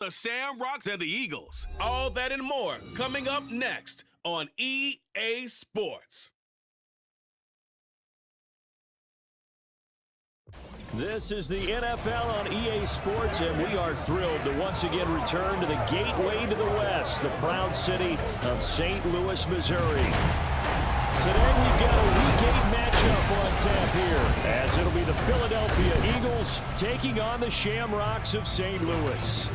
The Shamrocks and the Eagles. All that and more coming up next on EA Sports. This is the NFL on EA Sports, and we are thrilled to once again return to the gateway to the West, the proud city of St. Louis, Missouri. Today we've got a Week 8 matchup on tap here, as it'll be the Philadelphia Eagles taking on the Shamrocks of St. Louis.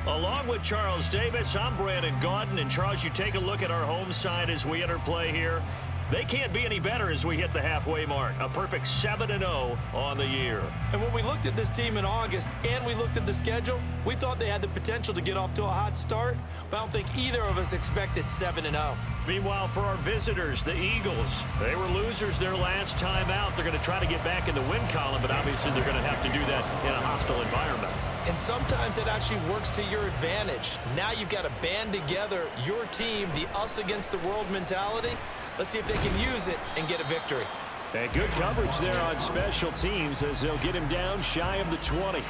Along with Charles Davis, I'm Brandon Gaudin. And Charles, you take a look at our home side as we enter play here. They can't be any better as we hit the halfway mark. A perfect 7-0 on the year. And when we looked at this team in August and we looked at the schedule, we thought they had the potential to get off to a hot start, but I don't think either of us expected 7-0. Meanwhile, for our visitors, the Eagles, they were losers their last time out. They're going to try to get back in the win column, but obviously they're going to have to do that in a hostile environment. And sometimes it actually works to your advantage. Now you've got to band together your team, the us against the world mentality. Let's see if they can use it and get a victory. And good coverage there on special teams as they'll get him down shy of the 20.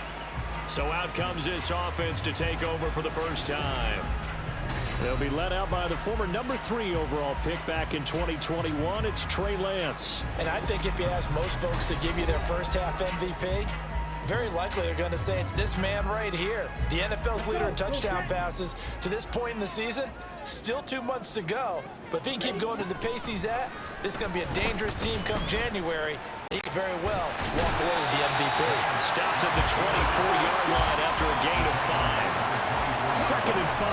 So out comes this offense to take over for the first time. They'll be led out by the former number 3 overall pick back in 2021. It's Trey Lance. And I think if you ask most folks to give you their first half MVP, very likely they're going to say it's this man right here. The NFL's leader in touchdown passes to this point in the season. Still 2 months to go. But if he can keep going to the pace he's at, this is going to be a dangerous team come January. He could very well walk away with the MVP. Stopped at the 24-yard line after a gain of 5. 2nd and 5.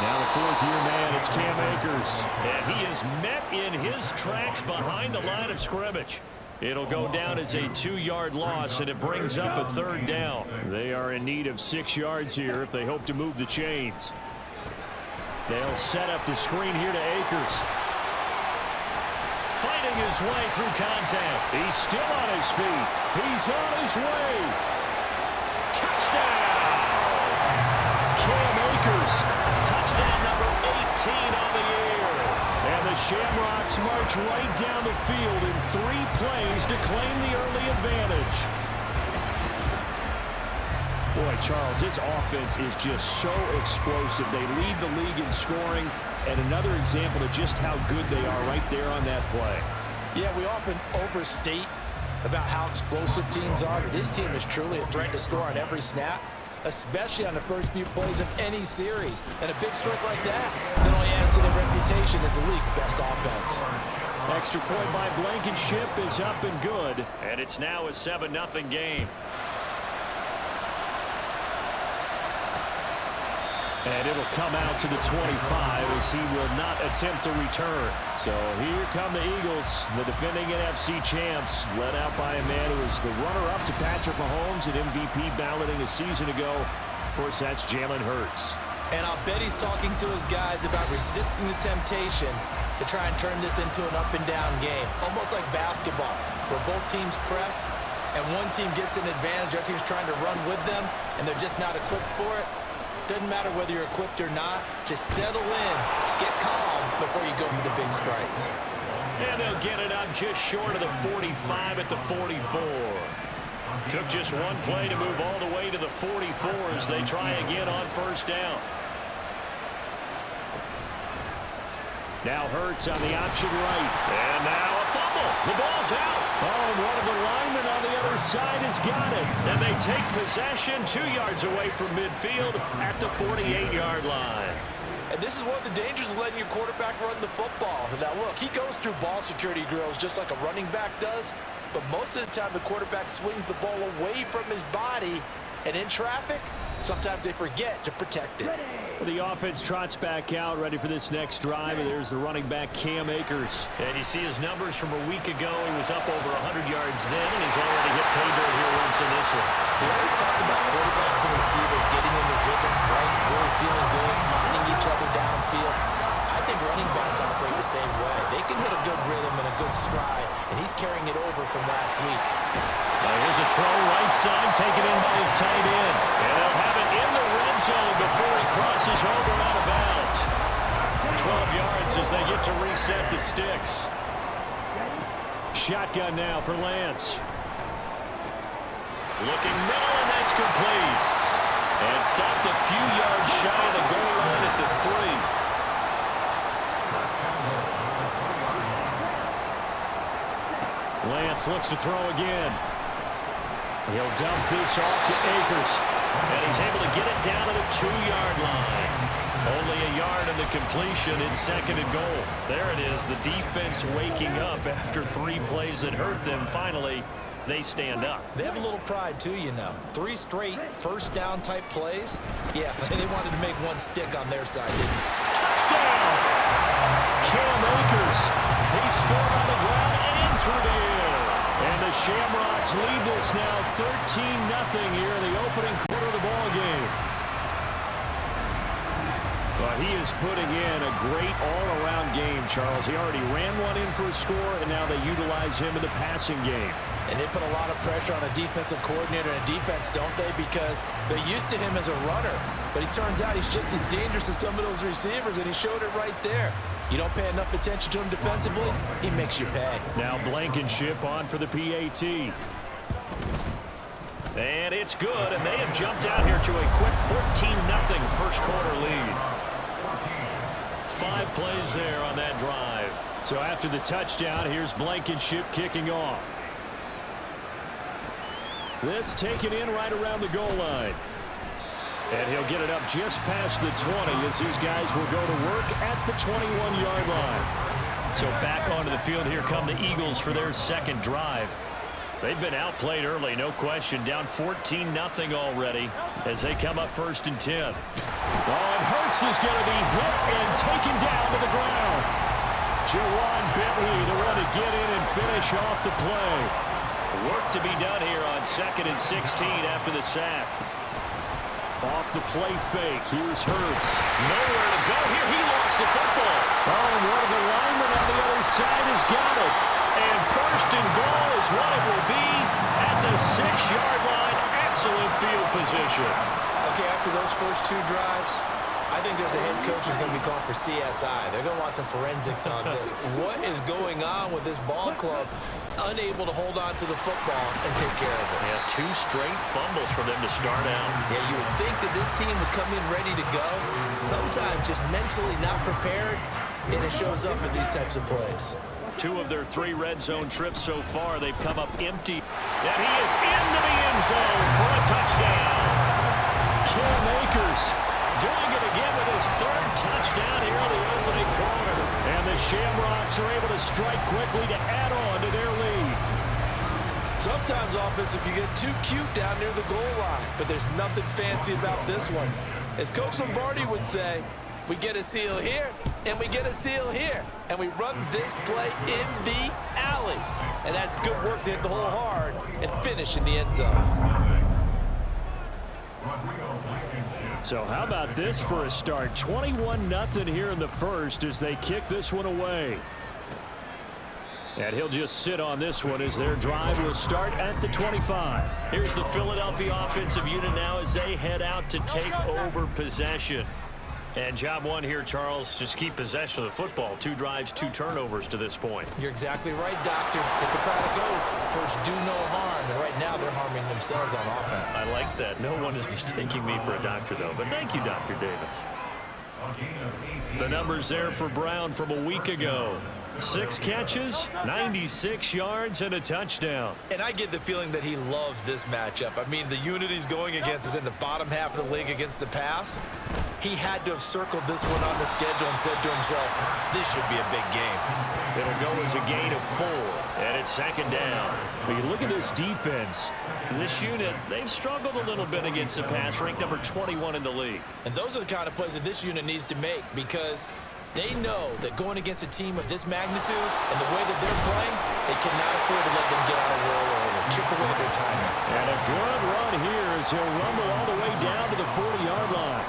Now the fourth-year man, it's Cam Akers. And he is met in his tracks behind the line of scrimmage. It'll go down as a 2-yard loss, and it brings up a 3rd down. They are in need of 6 yards here if they hope to move the chains. They'll set up the screen here to Akers. Fighting his way through contact. He's still on his feet. He's on his way. Touchdown! Cam Akers. Touchdown number 18 on the year. And the Shamrocks march right down the field in 3 plays to claim the early advantage. Boy, Charles, this offense is just so explosive. They lead the league in scoring, and another example of just how good they are right there on that play. Yeah, we often overstate about how explosive teams are, but this team is truly a threat to score on every snap, especially on the first few plays of any series. And a big stroke like that not only adds to their reputation as the league's best offense. Extra point by Blankenship is up and good, and it's now a 7-0 game. And it'll come out to the 25 as he will not attempt to return. So here come the Eagles, the defending NFC champs, led out by a man who was the runner-up to Patrick Mahomes at MVP balloting a season ago. Of course, that's Jalen Hurts. And I'll bet he's talking to his guys about resisting the temptation to try and turn this into an up-and-down game, almost like basketball, where both teams press and one team gets an advantage, the other team's trying to run with them, and they're just not equipped for it. Doesn't matter whether you're equipped or not. Just settle in, get calm before you go for the big strikes. And they'll get it up just short of the 45 at the 44. Took just one play to move all the way to the 44 as they try again on first down. Now Hurts on the option right. And now a fumble. The ball's out. Oh, and one of the linemen on the other side has got it. And they take possession 2 yards away from midfield at the 48-yard line. And this is one of the dangers of letting your quarterback run the football. Now, look, he goes through ball security drills just like a running back does. But most of the time, the quarterback swings the ball away from his body. And in traffic, sometimes they forget to protect it. The offense trots back out, ready for this next drive, and there's the running back, Cam Akers. And you see his numbers from a week ago. He was up over 100 yards then, and he's already hit pay dirt here once in this one. We always talk about quarterbacks and receivers getting into rhythm, right, really feeling good, finding each other downfield. I think running backs operate the same way. They can hit a good rhythm and a good stride, and he's carrying it over from last week. Here's a throw right side, taken in by his tight end. And they'll have it in the red zone before he crosses over out of bounds. 12 yards as they get to reset the sticks. Shotgun now for Lance. Looking middle, and that's It's complete. And stopped a few yards shy of the goal line at the 3. Lance looks to throw again. He'll dump this off to Akers. And he's able to get it down to the 2-yard line. Only a yard of the completion. It's 2nd and goal. There it is. The defense waking up after 3 plays that hurt them. Finally, they stand up. They have a little pride, too, you know. 3 straight first-down type plays. Yeah, they wanted to make one stick on their side, didn't they? Touchdown! Cam Akers. He scored on the ground and through the air. And the Shamrocks lead this now 13-0 here in the opening quarter of the ball game. But he is putting in a great all-around game, Charles. He already ran one in for a score, and now they utilize him in the passing game. And they put a lot of pressure on a defensive coordinator and defense, don't they? Because they're used to him as a runner. But it turns out he's just as dangerous as some of those receivers, and he showed it right there. You don't pay enough attention to him defensively, he makes you pay. Now Blankenship on for the PAT. And it's good, and they have jumped out here to a quick 14-0 first quarter lead. 5 plays there on that drive. So after the touchdown, here's Blankenship kicking off. This taken in right around the goal line. And he'll get it up just past the 20 as these guys will go to work at the 21-yard line. So back onto the field here come the Eagles for their 2nd drive. They've been outplayed early, no question. Down 14-0 already as they come up 1st and 10. Oh, and Hurts is going to be hit and taken down to the ground. Jawan Bentley, the one to get in and finish off the play. Work to be done here on 2nd and 16 after the sack. Off the play fake. Here's Hurts. Nowhere to go here. He lost the football. Oh, and one of the linemen on the other side has got it. And 1st and goal is what it will be at the 6-yard line. Excellent field position. Okay, after those first 2 drives, I think there's a head coach who's going to be calling for CSI. They're going to want some forensics on this. What is going on with this ball club? Unable to hold on to the football and take care of it. Yeah, 2 straight fumbles for them to start out. Yeah, you would think that this team would come in ready to go. Sometimes just mentally not prepared, and it shows up in these types of plays. 2 of their 3 red zone trips so far, they've come up empty. And he is into the end zone for a touchdown. Cam Akers doing it again with his 3rd touchdown here in the opening quarter. And the Shamrocks are able to strike quickly to add on to their lead. Sometimes offense can get too cute down near the goal line, but there's nothing fancy about this one. As Coach Lombardi would say, we get a seal here, and we get a seal here. And we run this play in the alley. And that's good work to hit the hole hard and finish in the end zone. So how about this for a start? 21-0 here in the first as they kick this one away. And he'll just sit on this one as their drive will start at the 25. Here's the Philadelphia offensive unit now as they head out to take over possession. And job one here, Charles, just keep possession of the football. 2 drives, 2 turnovers to this point. You're exactly right, Doctor. Hippocratic oath. First, do no harm. And right now, they're harming themselves on offense. I like that. No one is mistaking me for a doctor, though. But thank you, Dr. Davis. The numbers there for Brown from a week ago. 6 catches, 96 yards, and a touchdown. And I get the feeling that he loves this matchup. I mean, the unit he's going against is in the bottom half of the league against the pass. He had to have circled this one on the schedule and said to himself, this should be a big game. It'll go as a gain of 4, and it's 2nd down. When you look at this defense, this unit, they've struggled a little bit against the pass, ranked number 21 in the league. And those are the kind of plays that this unit needs to make because they know that going against a team of this magnitude and the way that they're playing, they cannot afford to let them get out of roll or chip away at their timing. And a good run here as he'll rumble all the way down to the 40-yard line.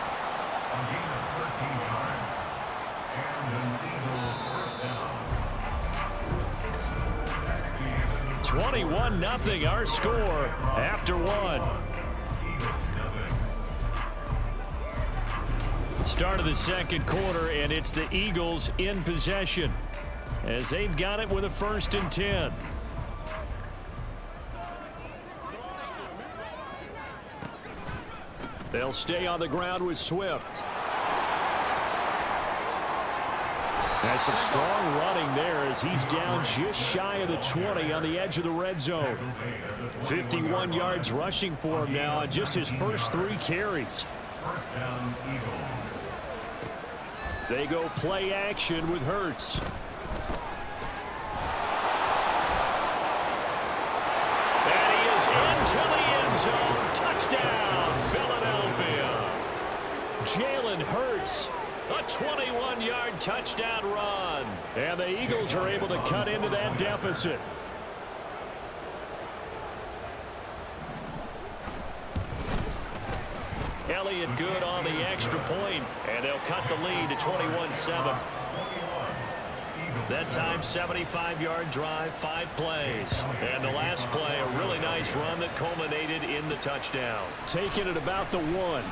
21-0 our score after 1. Start of the 2nd quarter, and it's the Eagles in possession as they've got it with a 1st and 10. They'll stay on the ground with Swift. That's some strong running there as he's down just shy of the 20 on the edge of the red zone. 51 yards rushing for him now on just his first 3 carries. They go play action with Hurts. And he is into the end zone. Touchdown, Philadelphia. Jalen Hurts. A 21-yard touchdown run. And the Eagles are able to cut into that deficit. Elliott good on the extra point, and they'll cut the lead to 21-7. That time, 75-yard drive, 5 plays. And the last play, a really nice run that culminated in the touchdown. Taking it about the 1.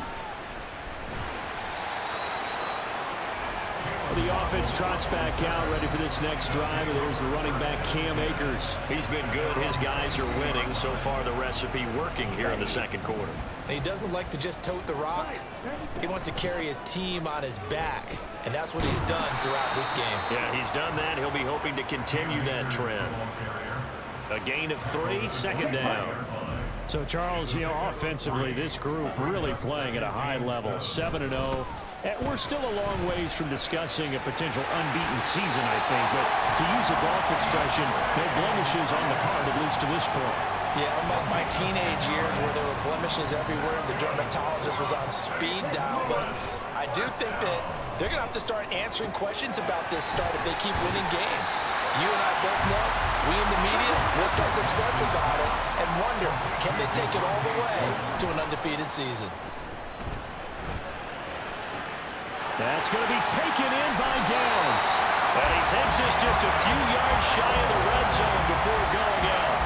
The offense trots back out, ready for this next drive. And there's the running back, Cam Akers. He's been good. His guys are winning. So far, the recipe working here in the second quarter. He doesn't like to just tote the rock. He wants to carry his team on his back. And that's what he's done throughout this game. Yeah, he's done that. He'll be hoping to continue that trend. A gain of 3, second down. So, Charles, offensively, this group really playing at a high level, 7-0. We're still a long ways from discussing a potential unbeaten season, I think. But to use a golf expression, no blemishes on the card, at least to this point. Yeah, unlike my teenage years where there were blemishes everywhere and the dermatologist was on speed dial. But I do think that they're going to have to start answering questions about this start if they keep winning games. You and I both know, we in the media will start to obsess about it and wonder, can they take it all the way to an undefeated season? That's going to be taken in by Downs. And he takes this just a few yards shy of the red zone before going out.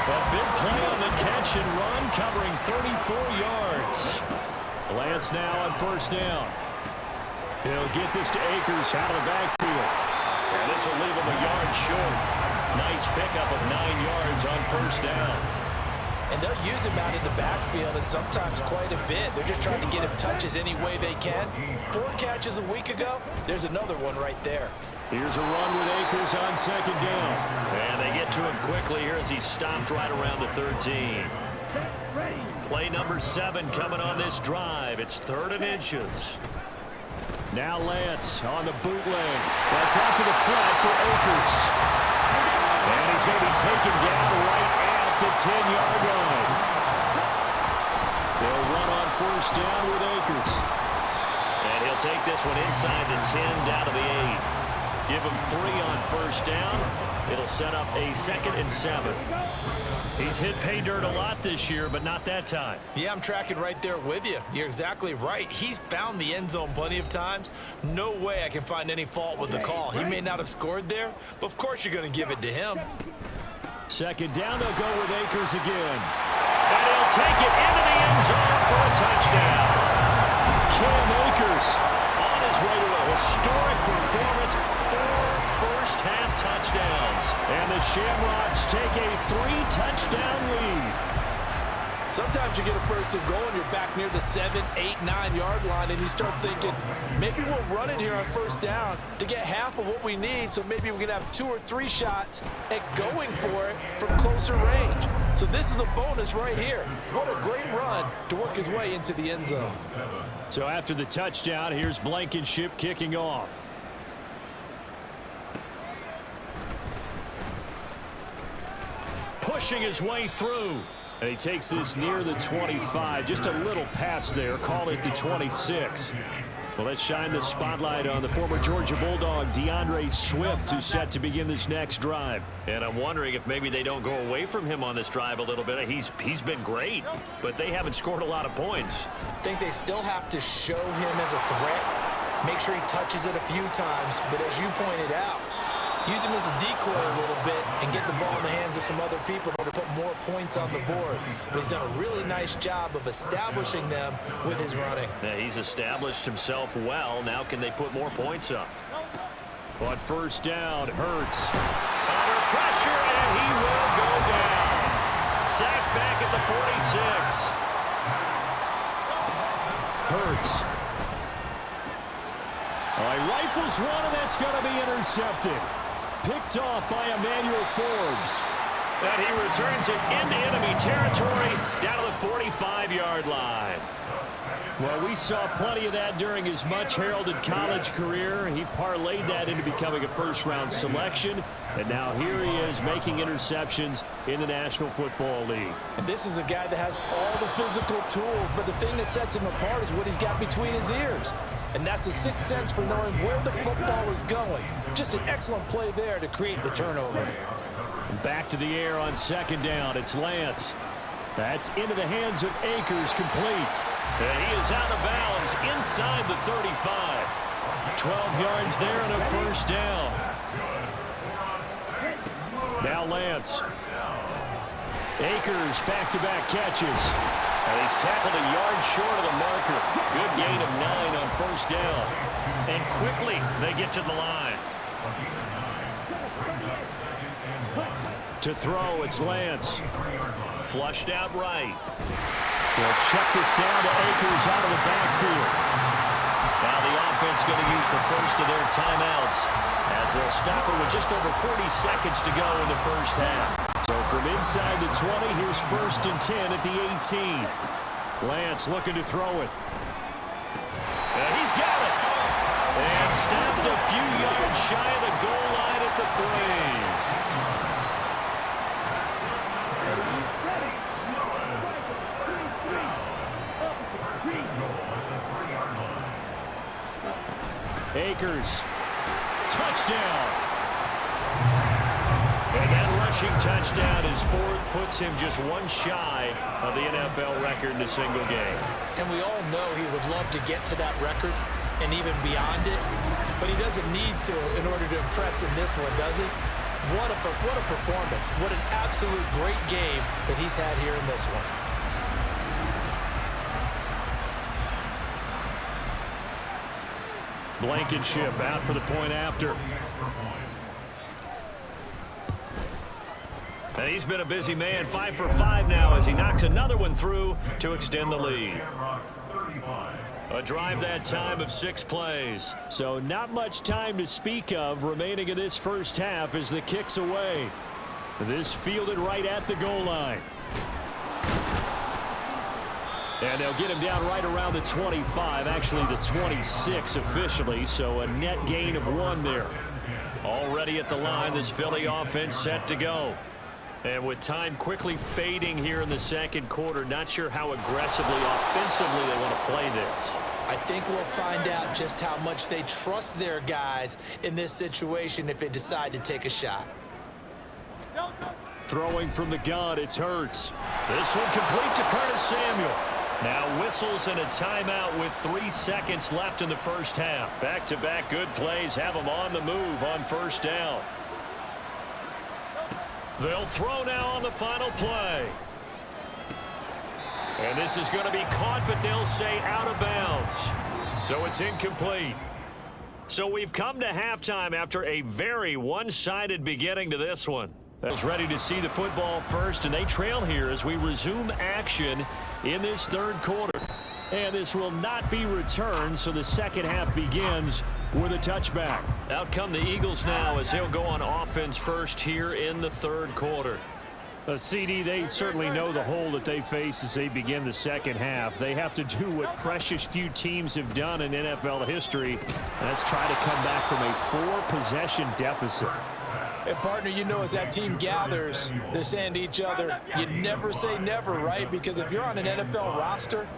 A big play on the catch and run, covering 34 yards. Lance now on first down. He'll get this to Akers out of the backfield. And this will leave him a yard short. Nice pickup of 9 yards on first down. And they'll use him out in the backfield, and sometimes quite a bit. They're just trying to get him touches any way they can. 4 catches a week ago. There's another one right there. Here's a run with Akers on second down. And they get to him quickly here as he stopped right around the 13. Play number 7 coming on this drive. It's 3rd and inches. Now Lance on the bootleg. That's out to the flat for Akers. And he's going to be taken down right at the 10-yard line. They'll run on first down with Akers. And he'll take this one inside the 10 down to the 8. Give him 3 on first down. It'll set up a 2nd and 7. He's hit pay dirt a lot this year, but not that time. Yeah, I'm tracking right there with you. You're exactly right. He's found the end zone plenty of times. No way I can find any fault with the call. He may not have scored there, but of course you're going to give it to him. Second down, they'll go with Akers again. And he'll take it into the end zone for a touchdown. Cam Akers on his way to a historic performance. 4 first-half touchdowns. And the Shamrocks take a 3-touchdown lead. Sometimes you get a first and goal and you're back near the 7, 8, 9-yard line and you start thinking, maybe we'll run it here on first down to get half of what we need, so maybe we can have 2 or 3 shots at going for it from closer range. So this is a bonus right here. What a great run to work his way into the end zone. So after the touchdown, here's Blankenship kicking off. Pushing his way through. And he takes this near the 25. Just a little pass there. Call it the 26. Well, let's shine the spotlight on the former Georgia Bulldog, DeAndre Swift, who's set to begin this next drive. And I'm wondering if maybe they don't go away from him on this drive a little bit. He's been great, but they haven't scored a lot of points. I think they still have to show him as a threat. Make sure he touches it a few times. But as you pointed out, use him as a decoy a little bit and get the ball in the hands of some other people in order to put more points on the board. But he's done a really nice job of establishing them with his running. Yeah, he's established himself well. Now can they put more points up? On first down, Hurts. Under pressure, and he will go down. Sacked back at the 46. Hurts. All right, rifles one, and that's going to be intercepted. Picked off by Emmanuel Forbes. And he returns it into enemy territory down to the 45-yard line. Well, we saw plenty of that during his much-heralded college career. He parlayed that into becoming a first-round selection. And now here he is making interceptions in the National Football League. And this is a guy that has all the physical tools, but the thing that sets him apart is what he's got between his ears. And that's the sixth sense for knowing where the football is going. Just an excellent play there to create the turnover. Back to the air on second down. It's Lance. That's into the hands of Akers, complete. And he is out of bounds inside the 35. 12 yards there and a first down. Now Lance. Akers back-to-back catches. And he's tackled a yard short of the marker. Good gain of 9 on first down. And quickly they get to the line. To throw, it's Lance. Flushed out right. They'll check this down to Akers out of the backfield. Now the offense going to use the first of their timeouts as they'll stop it with just over 40 seconds to go in the first half. So from inside the 20, here's 1st and 10 at the 18. Lance looking to throw it. And he's got it. And snapped a few yards shy of the goal line at the 3. Akers, touchdown. And that rushing touchdown is fourth, puts him just one shy of the NFL record in a single game. And we all know he would love to get to that record and even beyond it, but he doesn't need to in order to impress in this one, does he? What a performance. What an absolute great game that he's had here in this one. Blankenship out for the point after. And he's been a busy man, 5 for 5 now as he knocks another one through to extend the lead. A drive that time of 6 plays. So not much time to speak of remaining in this first half as the kick's away. This fielded right at the goal line. And they'll get him down right around the 25, actually the 26 officially, so a net gain of 1 there. Already at the line, this Philly offense set to go. And with time quickly fading here in the second quarter, not sure how aggressively, offensively they want to play this. I think we'll find out just how much they trust their guys in this situation if they decide to take a shot. Throwing from the gun, it's Hurts. This one complete to Curtis Samuel. Now whistles and a timeout with 3 seconds left in the first half. Back-to-back good plays have them on the move on first down. They'll throw now on the final play. And this is going to be caught, but they'll say out of bounds. So it's incomplete. So we've come to halftime after a very one-sided beginning to this one. Is ready to see the football first, and they trail here as we resume action in this third quarter. And this will not be returned, so the second half begins with a touchback. Out come the Eagles now as they'll go on offense first here in the third quarter. CD, they certainly know the hole that they face as they begin the second half. They have to do what precious few teams have done in NFL history, and that's try to come back from a 4-possession deficit. And, partner, you know, as that team gathers, they're saying to each other, you never say never, right? Because if you're on an NFL roster,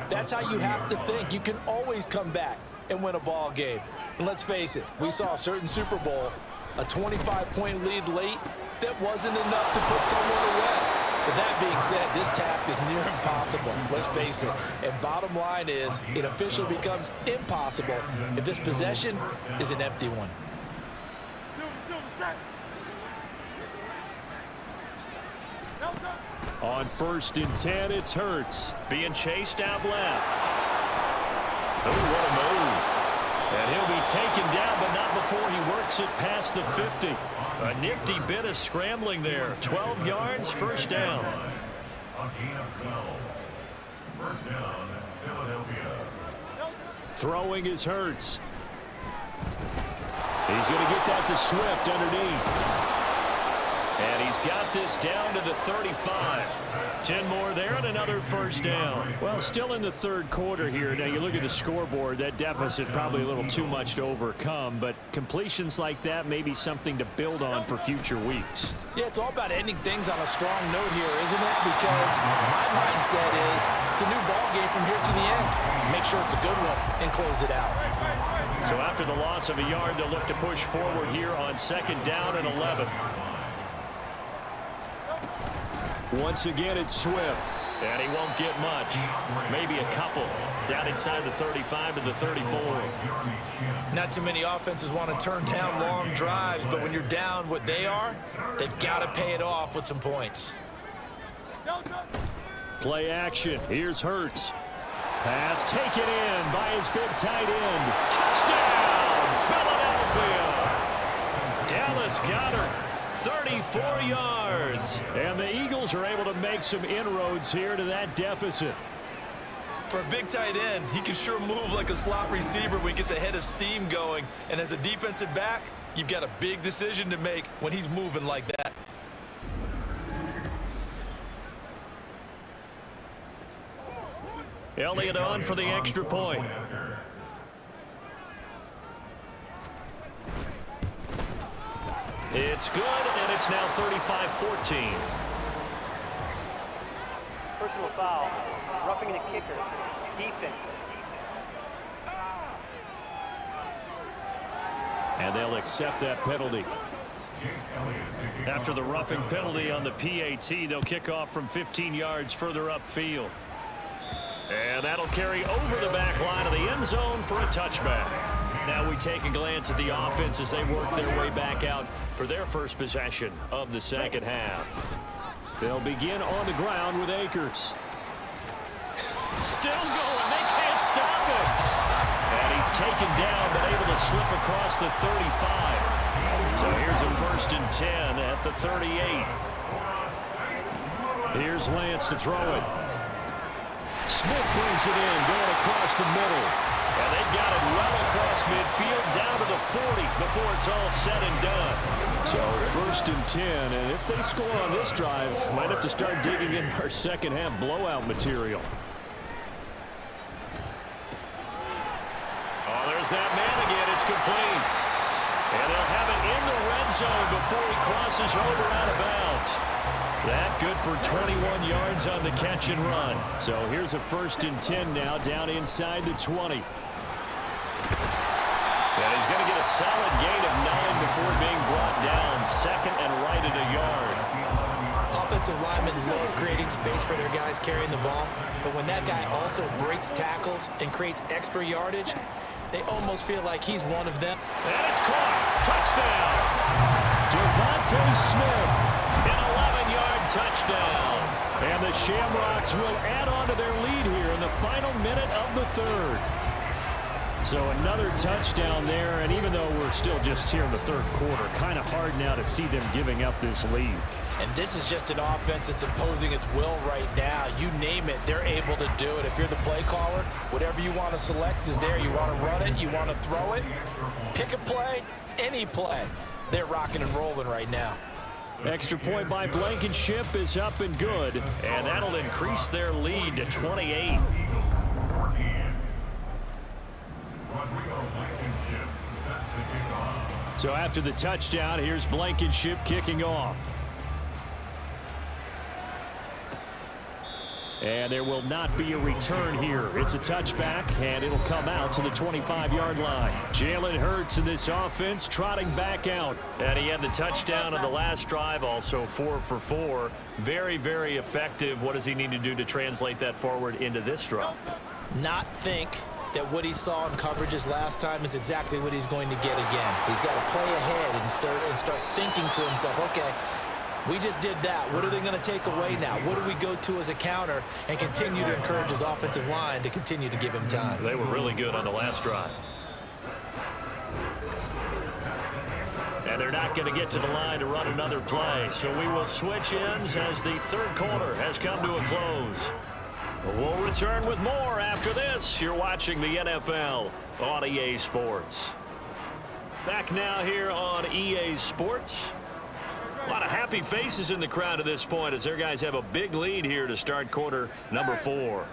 that's how you have to think. You can always come back and win a ball game. And let's face it, we saw a certain Super Bowl, a 25-point lead late, that wasn't enough to put someone away. But that being said, this task is near impossible, let's face it. And bottom line is, it officially becomes impossible if this possession is an empty one. On 1st and 10, it's Hurts. Being chased out left. Oh, what a move. And he'll be taken down, but not before he works it past the 50. A nifty bit of scrambling there. 12 yards, first down. Throwing is Hurts. He's going to get that to Swift underneath. And he's got this down to the 35. 10 more there and another first down. Well, still in the third quarter here. Now, you look at the scoreboard, that deficit probably a little too much to overcome, but completions like that may be something to build on for future weeks. Yeah, it's all about ending things on a strong note here, isn't it? Because my mindset is it's a new ball game from here to the end. Make sure it's a good one and close it out. So after the loss of a yard, they'll look to push forward here on 2nd down and 11. Once again, it's Swift. And he won't get much. Maybe a couple. Down inside the 35 to the 34. Not too many offenses want to turn down long drives, but when you're down what they are, they've got to pay it off with some points. Play action. Here's Hurts. Pass taken in by his big tight end. Touchdown, Philadelphia. Dallas Goedert. 34 yards. And the Eagles are able to make some inroads here to that deficit. For a big tight end, he can sure move like a slot receiver when he gets a head of steam going. And as a defensive back, you've got a big decision to make when he's moving like that. Elliott on for the extra point. It's good, and it's now 35-14. Personal foul, roughing the kicker, defense. And they'll accept that penalty. After the roughing penalty on the PAT, they'll kick off from 15 yards further upfield. And that'll carry over the back line of the end zone for a touchback. Now we take a glance at the offense as they work their way back out for their first possession of the second half. They'll begin on the ground with Akers. Still going. They can't stop him. And he's taken down but able to slip across the 35. So here's a 1st and 10 at the 38. Here's Lance to throw it. Smith brings it in, going across the middle. And they've got it well across midfield, down to the 40 before it's all said and done. So 1st and 10, and if they score on this drive, might have to start digging in our second half blowout material. Oh, there's that man again. It's complete. And they'll have it in the red zone before he crosses over out of bounds. That good for 21 yards on the catch and run. So here's a 1st and 10 now, down inside the 20. And he's going to get a solid gain of 9 before being brought down. 2nd and right at a yard. Offensive linemen love creating space for their guys carrying the ball, but when that guy also breaks tackles and creates extra yardage, they almost feel like he's one of them. And it's caught. Touchdown. Devontae Smith. An 11-yard touchdown. And the Shamrocks will add on to their lead here in the final minute of the third. So another touchdown there, and even though we're still just here in the third quarter, kind of hard now to see them giving up this lead. And this is just an offense that's imposing its will right now. You name it, they're able to do it. If you're the play caller, whatever you want to select is there. You want to run it, you want to throw it, pick a play, any play. They're rocking and rolling right now. Extra point by Blankenship is up and good, and that'll increase their lead to 28. So after the touchdown, here's Blankenship kicking off. And there will not be a return here. It's a touchback, and it'll come out to the 25-yard line. Jalen Hurts in this offense trotting back out. And he had the touchdown on the last drive, also 4 for 4. Very, very effective. What does he need to do to translate that forward into this drive? Not think that what he saw in coverages last time is exactly what he's going to get again. He's got to play ahead and start thinking to himself, okay, we just did that. What are they going to take away now? What do we go to as a counter? And continue to encourage his offensive line to continue to give him time. They were really good on the last drive. And they're not going to get to the line to run another play. So we will switch ends as the third quarter has come to a close. We'll return with more after this. You're watching the NFL on EA Sports. Back now here on EA Sports. A lot of happy faces in the crowd at this point as their guys have a big lead here to start quarter number 4.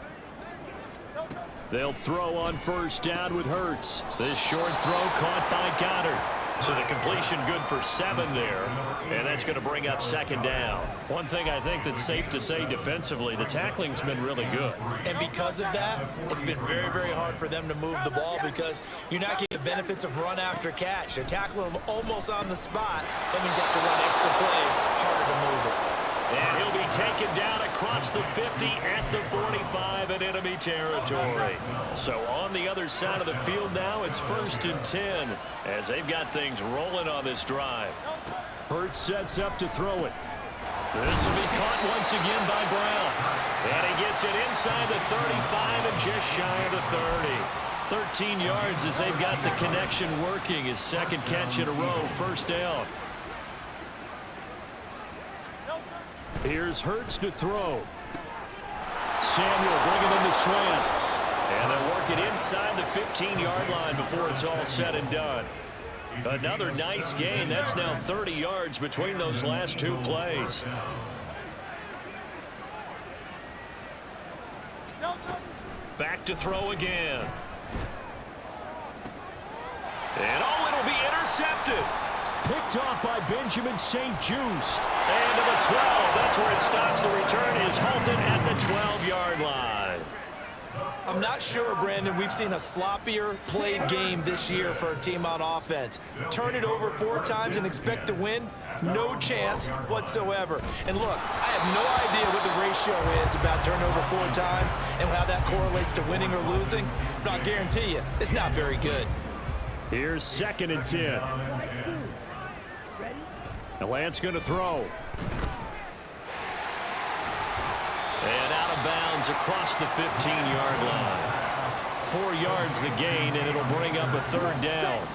They'll throw on first down with Hurts. This short throw caught by Goddard. So the completion good for 7 there, and that's going to bring up second down. One thing I think that's safe to say defensively, the tackling's been really good. And because of that, it's been very, very hard for them to move the ball because you're not getting the benefits of run after catch. They're tackling them almost on the spot. That means you have to run extra plays, harder to move it. And he'll be taken down across the 50 at the 45 in enemy territory. So on the other side of the field now, it's 1st and 10 as they've got things rolling on this drive. Hurts sets up to throw it. This will be caught once again by Brown. And he gets it inside the 35 and just shy of the 30. 13 yards as they've got the connection working. His second catch in a row, first down. Here's Hurts to throw. Samuel bringing in the slant. And they'll work it inside the 15-yard line before it's all said and done. Another nice gain. That's now 30 yards between those last 2 plays. Back to throw again. And it'll be intercepted. Picked off by Benjamin St-Juste. And to the 12. That's where it stops. The return is halted at the 12-yard line. I'm not sure, Brandon, we've seen a sloppier played game this year for a team on offense. Turn it over 4 times and expect to win? No chance whatsoever. And look, I have no idea what the ratio is about turnover 4 times and how that correlates to winning or losing, but I'll guarantee you it's not very good. Here's 2nd and 10. And Lance going to throw. And out of bounds across the 15-yard line. 4 yards the gain, and it'll bring up a 3rd down.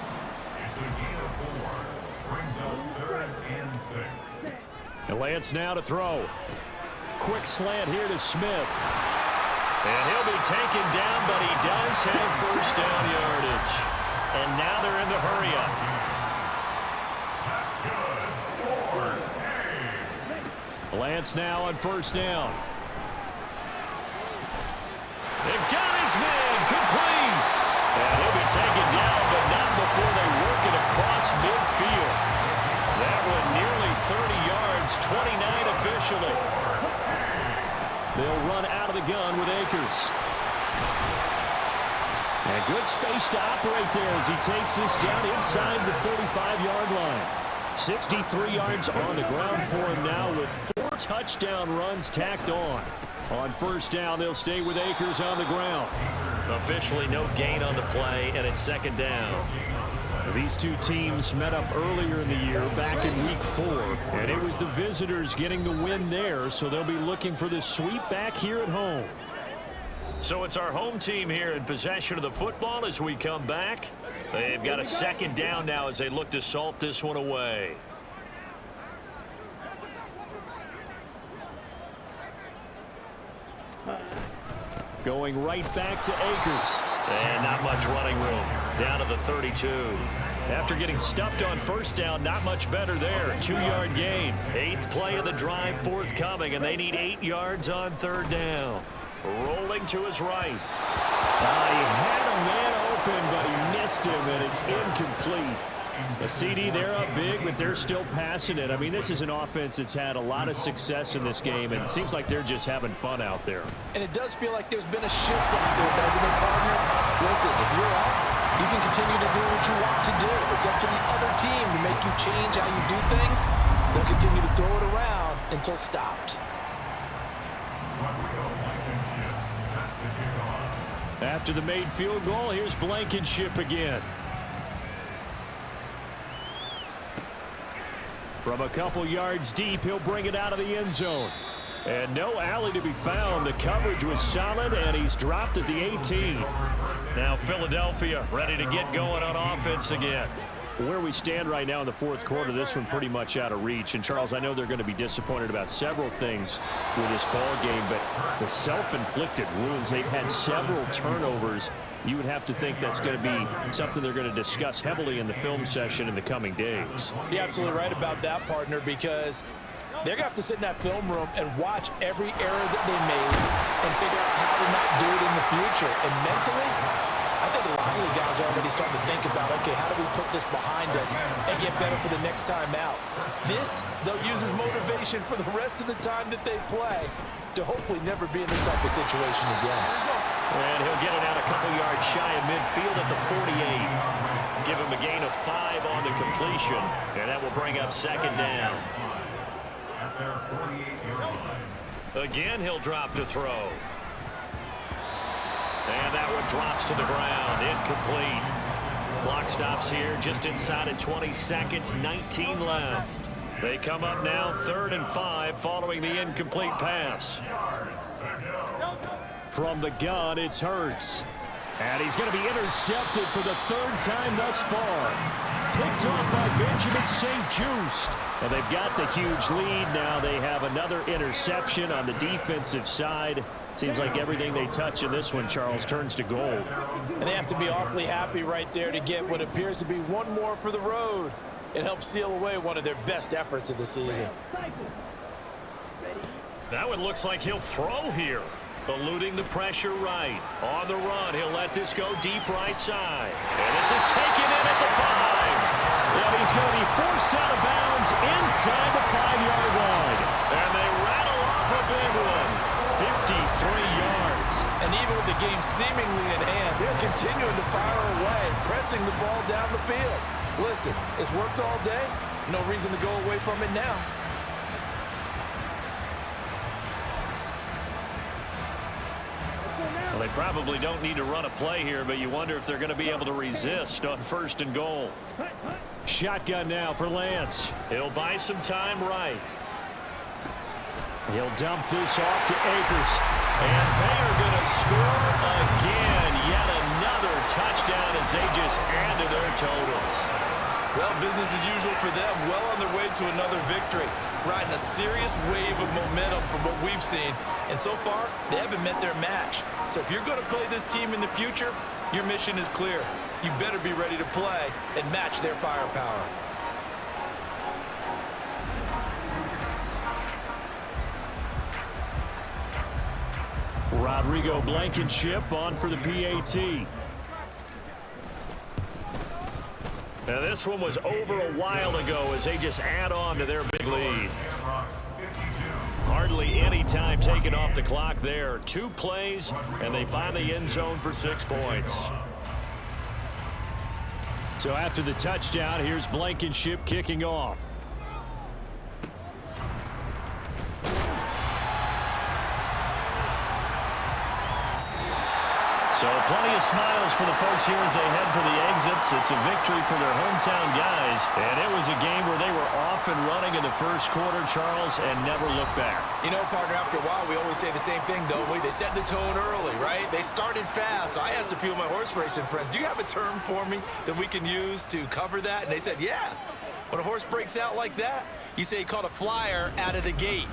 And Lance now to throw. Quick slant here to Smith. And he'll be taken down, but he does have first down yardage. And now they're in the hurry-up. Lance now on first down. They've got his man complete. And he'll be taken down, but not before they work it across midfield. That one nearly 30 yards, 29 officially. They'll run out of the gun with Akers. And good space to operate there as he takes this down inside the 35-yard line. 63 yards on the ground for him now with 4 touchdown runs tacked on. On first down, they'll stay with Akers on the ground. Officially no gain on the play, and it's 2nd down. These 2 teams met up earlier in the year, back in week 4, and it was the visitors getting the win there, so they'll be looking for the sweep back here at home. So it's our home team here in possession of the football as we come back. They've got a 2nd down now as they look to salt this one away. Going right back to Akers. And not much running room. Down to the 32. After getting stuffed on first down, not much better there. 2-yard gain. 8th play of the drive forthcoming, and they need 8 yards on 3rd down. Rolling to his right. He had a man open, but he missed him, and it's incomplete. A CD, they're up big, but they're still passing it. I mean, this is an offense that's had a lot of success in this game, and it seems like they're just having fun out there. And it does feel like there's been a shift out there, doesn't it, partner? Listen, if you're up, you can continue to do what you want to do. It's up to the other team to make you change how you do things. They'll continue to throw it around until stopped. After the made field goal, here's Blankenship again. From a couple yards deep, he'll bring it out of the end zone. And no alley to be found. The coverage was solid, and he's dropped at the 18. Now Philadelphia ready to get going on offense again. Where we stand right now in the fourth quarter, this one pretty much out of reach. And, Charles, I know they're going to be disappointed about several things with this ball game, but the self-inflicted wounds, they've had several turnovers. You would have to think that's going to be something they're going to discuss heavily in the film session in the coming days. You're absolutely right about that, partner, because they're going to have to sit in that film room and watch every error that they made and figure out how to not do it in the future. And mentally, I think a lot of the guys are already starting to think about, okay, how do we put this behind us and get better for the next time out? This, they'll use as motivation for the rest of the time that they play to hopefully never be in this type of situation again. And he'll get it out a couple yards shy of midfield at the 48. Give him a gain of 5 on the completion, and that will bring up second down. Again, he'll drop to throw. And that one drops to the ground. Incomplete. Clock stops here just inside of 20 seconds. 19 left. They come up now 3rd and 5 following the incomplete pass. From the gun, it's Hurts. And he's going to be intercepted for the 3rd time thus far. Picked off by Benjamin St-Juste. And they've got the huge lead now. They have another interception on the defensive side. Seems like everything they touch in this one, Charles, turns to gold. And they have to be awfully happy right there to get what appears to be one more for the road. It helps seal away one of their best efforts of the season. That one looks like he'll throw here. Eluding the pressure right. On the run, he'll let this go deep right side. And this is taken in at the 5. And he's going to be forced out of bounds inside the 5-yard line. And they rattle off a big one. 53 yards. And even with the game seemingly in hand, they're continuing to fire away, pressing the ball down the field. Listen, it's worked all day. No reason to go away from it now. Well, they probably don't need to run a play here, but you wonder if they're going to be able to resist on 1st and goal. Shotgun now for Lance. He'll buy some time right. He'll dump this off to Akers. And they are going to score again. Yet another touchdown as they just add to their totals. Well, business as usual for them. Well on their way to another victory. Riding a serious wave of momentum from what we've seen. And so far, they haven't met their match. So if you're going to play this team in the future, your mission is clear. You better be ready to play and match their firepower. Rodrigo Blankenship on for the PAT. Now this one was over a while ago as they just add on to their big lead. Hardly any time taken off the clock there. 2 plays, and they find the end zone for 6 points. So after the touchdown, here's Blankenship kicking off. So plenty of smiles for the folks here as they head for the exits. It's a victory for their hometown guys. And it was a game where they were off and running in the first quarter, Charles, and never looked back. You know, partner, after a while, we always say the same thing, don't we? They set the tone early, right? They started fast. So I asked a few of my horse racing friends, do you have a term for me that we can use to cover that? And they said, yeah. When a horse breaks out like that, you say he caught a flyer out of the gate.